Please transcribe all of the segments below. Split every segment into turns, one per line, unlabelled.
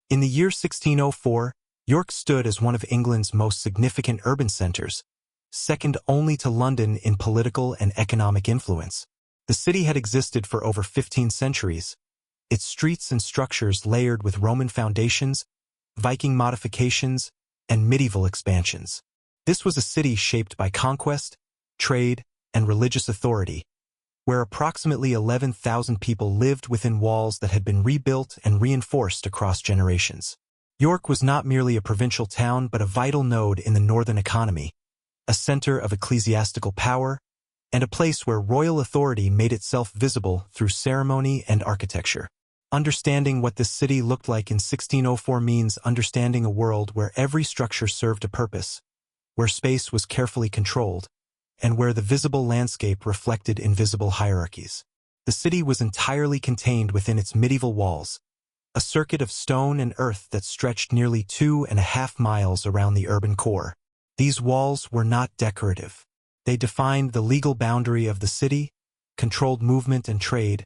In the year 1604, York stood as one of England's most significant urban centres, second only to London in political and economic influence. The city had existed for over 15 centuries, its streets and structures layered with Roman foundations, Viking modifications, and medieval expansions. This was a city shaped by conquest, trade, and religious authority, where approximately 11,000 people lived within walls that had been rebuilt and reinforced across generations. York was not merely a provincial town but a vital node in the northern economy, a center of ecclesiastical power, and a place where royal authority made itself visible through ceremony and architecture. Understanding what this city looked like in 1604 means understanding a world where every structure served a purpose, where space was carefully controlled, and where the visible landscape reflected invisible hierarchies. The city was entirely contained within its medieval walls, a circuit of stone and earth that stretched nearly 2.5 miles around the urban core. These walls were not decorative. They defined the legal boundary of the city, controlled movement and trade,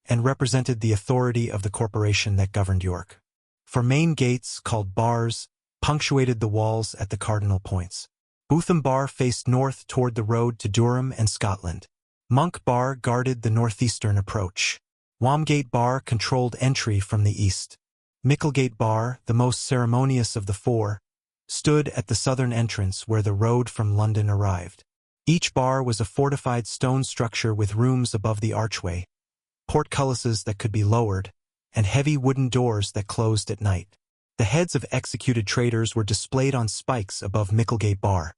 and represented the authority of the corporation that governed York. Four main gates, called bars, punctuated the walls at the cardinal points. Bootham Bar faced north toward the road to Durham and Scotland. Monk Bar guarded the northeastern approach. Wamgate Bar controlled entry from the east. Micklegate Bar, the most ceremonious of the four, stood at the southern entrance where the road from London arrived. Each bar was a fortified stone structure with rooms above the archway, portcullises that could be lowered, and heavy wooden doors that closed at night. The heads of executed traitors were displayed on spikes above Micklegate Bar,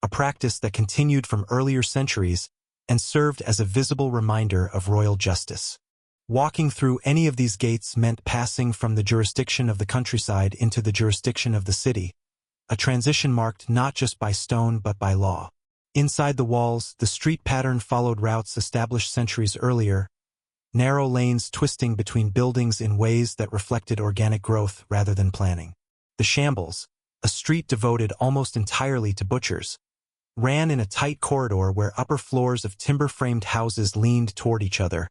a practice that continued from earlier centuries and served as a visible reminder of royal justice. Walking through any of these gates meant passing from the jurisdiction of the countryside into the jurisdiction of the city, a transition marked not just by stone but by law. Inside the walls, the street pattern followed routes established centuries earlier, narrow lanes twisting between buildings in ways that reflected organic growth rather than planning. The Shambles, a street devoted almost entirely to butchers, ran in a tight corridor where upper floors of timber-framed houses leaned toward each other,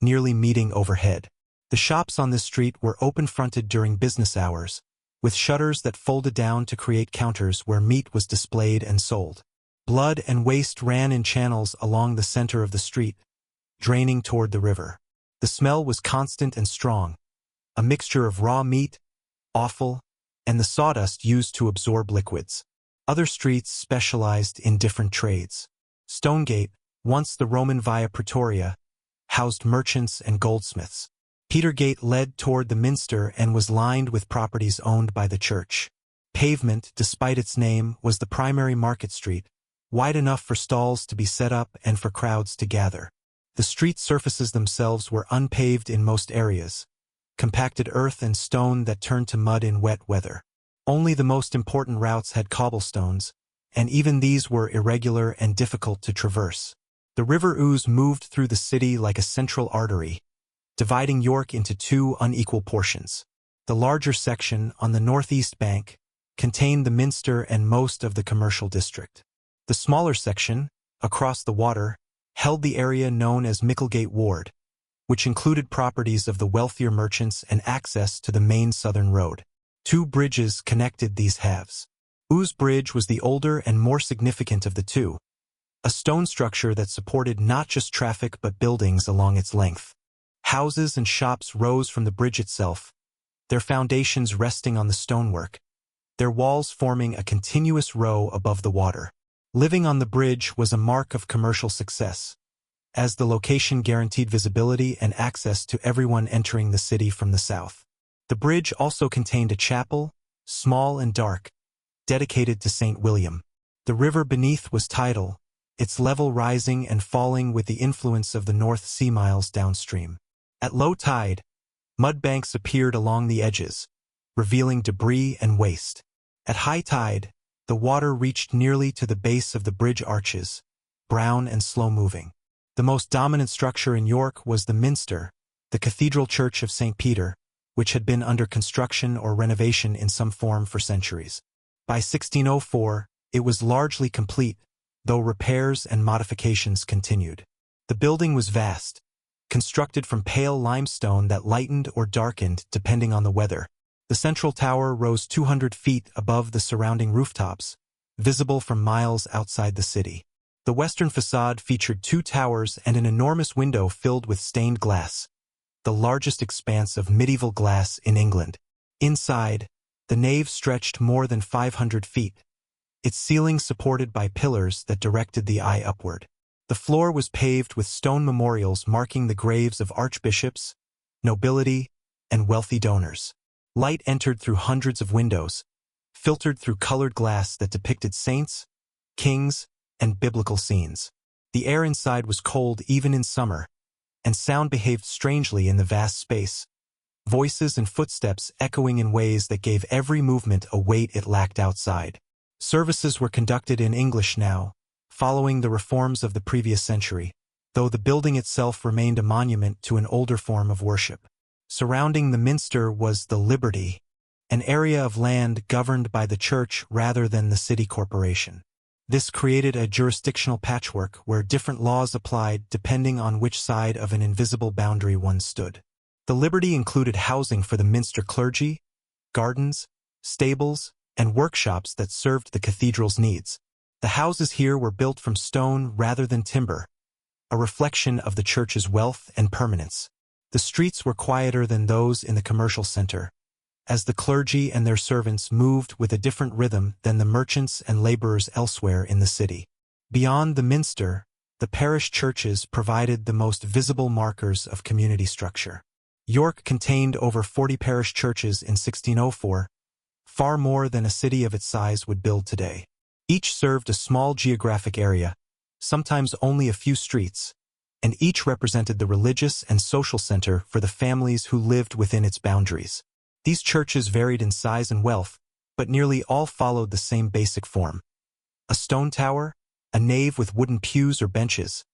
nearly meeting overhead. The shops on this street were open-fronted during business hours, with shutters that folded down to create counters where meat was displayed and sold. Blood and waste ran in channels along the center of the street, draining toward the river. The smell was constant and strong, a mixture of raw meat, offal, and the sawdust used to absorb liquids. Other streets specialized in different trades. Stonegate, once the Roman Via Praetoria, housed merchants and goldsmiths. Petergate led toward the Minster and was lined with properties owned by the church. Pavement, despite its name, was the primary market street, wide enough for stalls to be set up and for crowds to gather. The street surfaces themselves were unpaved in most areas, compacted earth and stone that turned to mud in wet weather. Only the most important routes had cobblestones, and even these were irregular and difficult to traverse. The River Ouse moved through the city like a central artery, dividing York into two unequal portions. The larger section, on the northeast bank, contained the Minster and most of the commercial district. The smaller section, across the water, held the area known as Micklegate Ward, which included properties of the wealthier merchants and access to the main southern road. Two bridges connected these halves. Ouse Bridge was the older and more significant of the two, a stone structure that supported not just traffic but buildings along its length. Houses and shops rose from the bridge itself, their foundations resting on the stonework, their walls forming a continuous row above the water. Living on the bridge was a mark of commercial success, as the location guaranteed visibility and access to everyone entering the city from the south. The bridge also contained a chapel, small and dark, dedicated to St. William. The river beneath was tidal, its level rising and falling with the influence of the North Sea miles downstream. At low tide, mud banks appeared along the edges, revealing debris and waste. At high tide, the water reached nearly to the base of the bridge arches, brown and slow-moving. The most dominant structure in York was the Minster, the Cathedral Church of St. Peter, which had been under construction or renovation in some form for centuries. By 1604, it was largely complete, though repairs and modifications continued. The building was vast, constructed from pale limestone that lightened or darkened depending on the weather. The central tower rose 200 feet above the surrounding rooftops, visible from miles outside the city. The western facade featured 2 towers and an enormous window filled with stained glass, the largest expanse of medieval glass in England. Inside, the nave stretched more than 500 feet, its ceiling supported by pillars that directed the eye upward. The floor was paved with stone memorials marking the graves of archbishops, nobility, and wealthy donors. Light entered through hundreds of windows, filtered through colored glass that depicted saints, kings, and biblical scenes. The air inside was cold even in summer, and sound behaved strangely in the vast space, voices and footsteps echoing in ways that gave every movement a weight it lacked outside. Services were conducted in English now, following the reforms of the previous century, though the building itself remained a monument to an older form of worship. Surrounding the minster was the Liberty, an area of land governed by the church rather than the city corporation. This created a jurisdictional patchwork where different laws applied depending on which side of an invisible boundary one stood. The Liberty included housing for the minster clergy, gardens, stables, and workshops that served the cathedral's needs. The houses here were built from stone rather than timber, a reflection of the church's wealth and permanence. The streets were quieter than those in the commercial center, as the clergy and their servants moved with a different rhythm than the merchants and laborers elsewhere in the city. Beyond the minster, the parish churches provided the most visible markers of community structure. York contained over 40 parish churches in 1604, far more than a city of its size would build today. Each served a small geographic area, sometimes only a few streets, and each represented the religious and social center for the families who lived within its boundaries. These churches varied in size and wealth, but nearly all followed the same basic form. A stone tower, a nave with wooden pews or benches,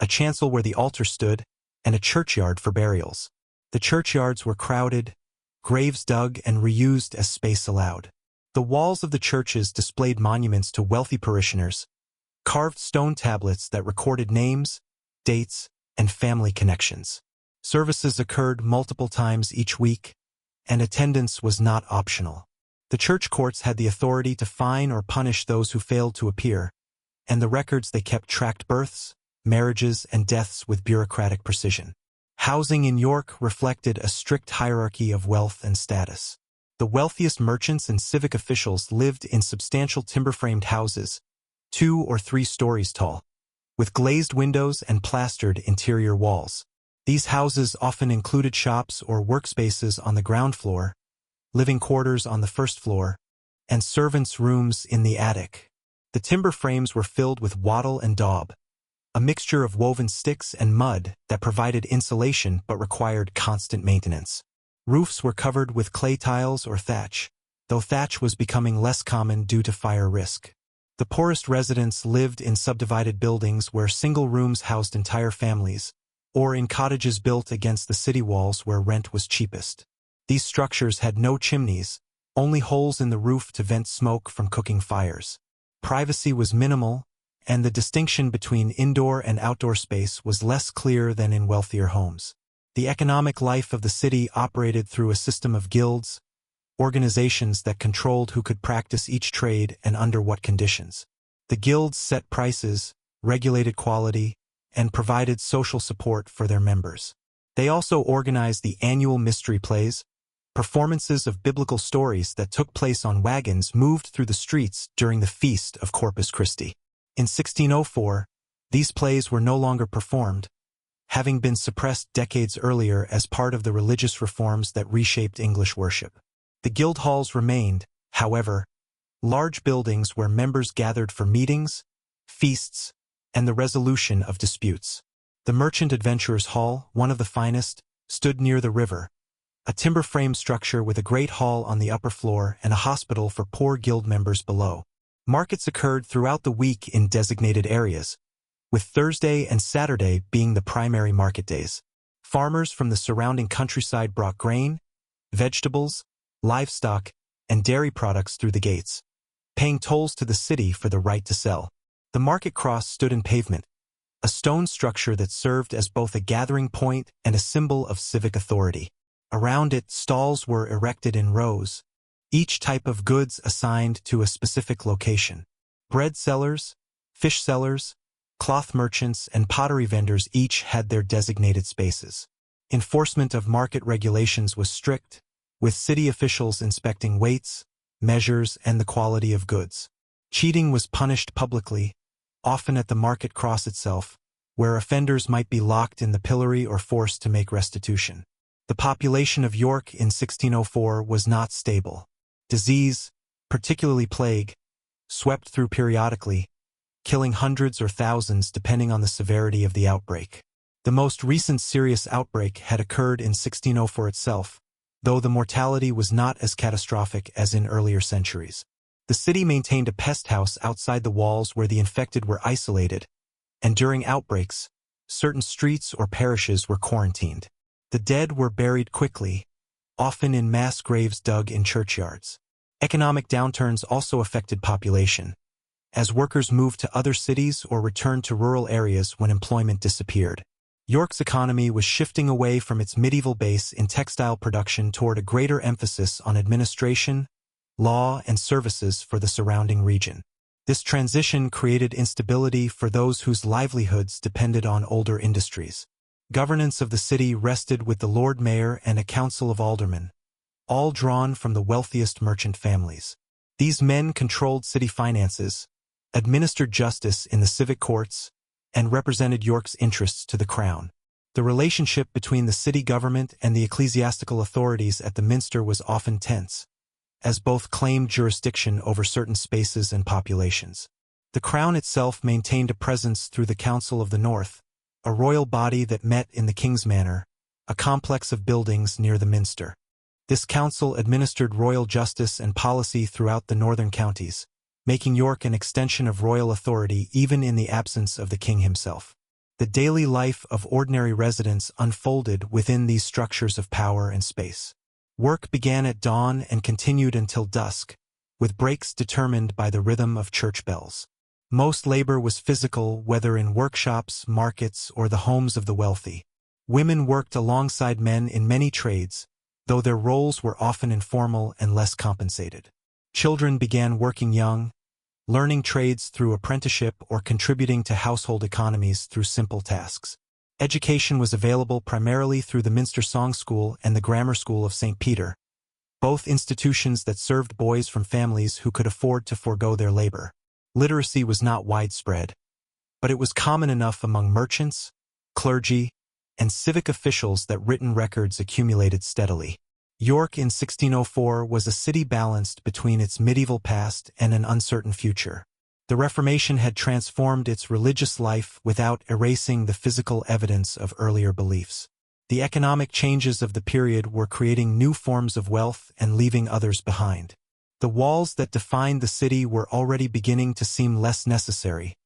a chancel where the altar stood, and a churchyard for burials. The churchyards were crowded, graves dug and reused as space allowed. The walls of the churches displayed monuments to wealthy parishioners, carved stone tablets that recorded names, dates, and family connections. Services occurred multiple times each week, and attendance was not optional. The church courts had the authority to fine or punish those who failed to appear, and the records they kept tracked births, marriages, and deaths with bureaucratic precision. Housing in York reflected a strict hierarchy of wealth and status. The wealthiest merchants and civic officials lived in substantial timber-framed houses, 2 or 3 stories tall, with glazed windows and plastered interior walls. These houses often included shops or workspaces on the ground floor, living quarters on the first floor, and servants' rooms in the attic. The timber frames were filled with wattle and daub, a mixture of woven sticks and mud that provided insulation but required constant maintenance. Roofs were covered with clay tiles or thatch, though thatch was becoming less common due to fire risk. The poorest residents lived in subdivided buildings where single rooms housed entire families, or in cottages built against the city walls where rent was cheapest. These structures had no chimneys, only holes in the roof to vent smoke from cooking fires. Privacy was minimal, and the distinction between indoor and outdoor space was less clear than in wealthier homes. The economic life of the city operated through a system of guilds, organizations that controlled who could practice each trade and under what conditions. The guilds set prices, regulated quality, and provided social support for their members. They also organized the annual mystery plays, performances of biblical stories that took place on wagons moved through the streets during the Feast of Corpus Christi. In 1604, these plays were no longer performed, having been suppressed decades earlier as part of the religious reforms that reshaped English worship. The guild halls remained, however, large buildings where members gathered for meetings, feasts, and the resolution of disputes. The Merchant Adventurers Hall, one of the finest, stood near the river, a timber-frame structure with a great hall on the upper floor and a hospital for poor guild members below. Markets occurred throughout the week in designated areas, with Thursday and Saturday being the primary market days. Farmers from the surrounding countryside brought grain, vegetables, livestock, and dairy products through the gates, paying tolls to the city for the right to sell. The market cross stood in pavement, a stone structure that served as both a gathering point and a symbol of civic authority. Around it, stalls were erected in rows, each type of goods assigned to a specific location. Bread sellers, fish sellers, cloth merchants, and pottery vendors each had their designated spaces. Enforcement of market regulations was strict, with city officials inspecting weights, measures, and the quality of goods. Cheating was punished publicly, often at the market cross itself, where offenders might be locked in the pillory or forced to make restitution. The population of York in 1604 was not stable. Disease, particularly plague, swept through periodically, killing hundreds or thousands depending on the severity of the outbreak. The most recent serious outbreak had occurred in 1604 itself, though the mortality was not as catastrophic as in earlier centuries. The city maintained a pest house outside the walls where the infected were isolated, and during outbreaks, certain streets or parishes were quarantined. The dead were buried quickly, often in mass graves dug in churchyards. Economic downturns also affected population, as workers moved to other cities or returned to rural areas when employment disappeared. York's economy was shifting away from its medieval base in textile production toward a greater emphasis on administration, law, and services for the surrounding region. This transition created instability for those whose livelihoods depended on older industries. Governance of the city rested with the Lord Mayor and a council of aldermen, all drawn from the wealthiest merchant families. These men controlled city finances, administered justice in the civic courts, and represented York's interests to the crown. The relationship between the city government and the ecclesiastical authorities at the minster was often tense, as both claimed jurisdiction over certain spaces and populations. The crown itself maintained a presence through the Council of the North, a royal body that met in the King's Manor, a complex of buildings near the minster. This council administered royal justice and policy throughout the northern counties, making York an extension of royal authority even in the absence of the king himself. The daily life of ordinary residents unfolded within these structures of power and space. Work began at dawn and continued until dusk, with breaks determined by the rhythm of church bells. Most labor was physical, whether in workshops, markets, or the homes of the wealthy. Women worked alongside men in many trades, though their roles were often informal and less compensated. Children began working young, learning trades through apprenticeship or contributing to household economies through simple tasks. Education was available primarily through the Minster Song School and the Grammar School of St. Peter, both institutions that served boys from families who could afford to forego their labor. Literacy was not widespread, but it was common enough among merchants, clergy, and civic officials that written records accumulated steadily. York in 1604 was a city balanced between its medieval past and an uncertain future. The Reformation had transformed its religious life without erasing the physical evidence of earlier beliefs. The economic changes of the period were creating new forms of wealth and leaving others behind. The walls that defined the city were already beginning to seem less necessary,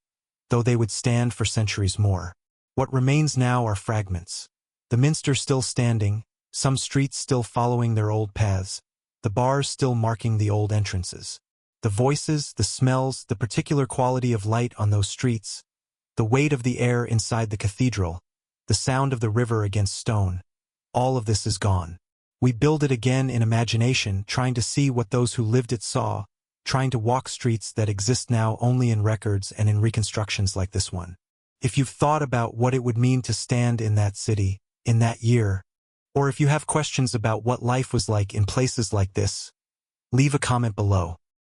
though they would stand for centuries more. What remains now are fragments. The minster still standing, some streets still following their old paths, the bars still marking the old entrances. The voices, the smells, the particular quality of light on those streets, the weight of the air inside the cathedral, the sound of the river against stone, all of this is gone. We build it again in imagination, trying to see what those who lived it saw, trying to walk streets that exist now only in records and in reconstructions like this one. If you've thought about what it would mean to stand in that city, in that year, or if you have questions about what life was like in places like this, leave a comment below.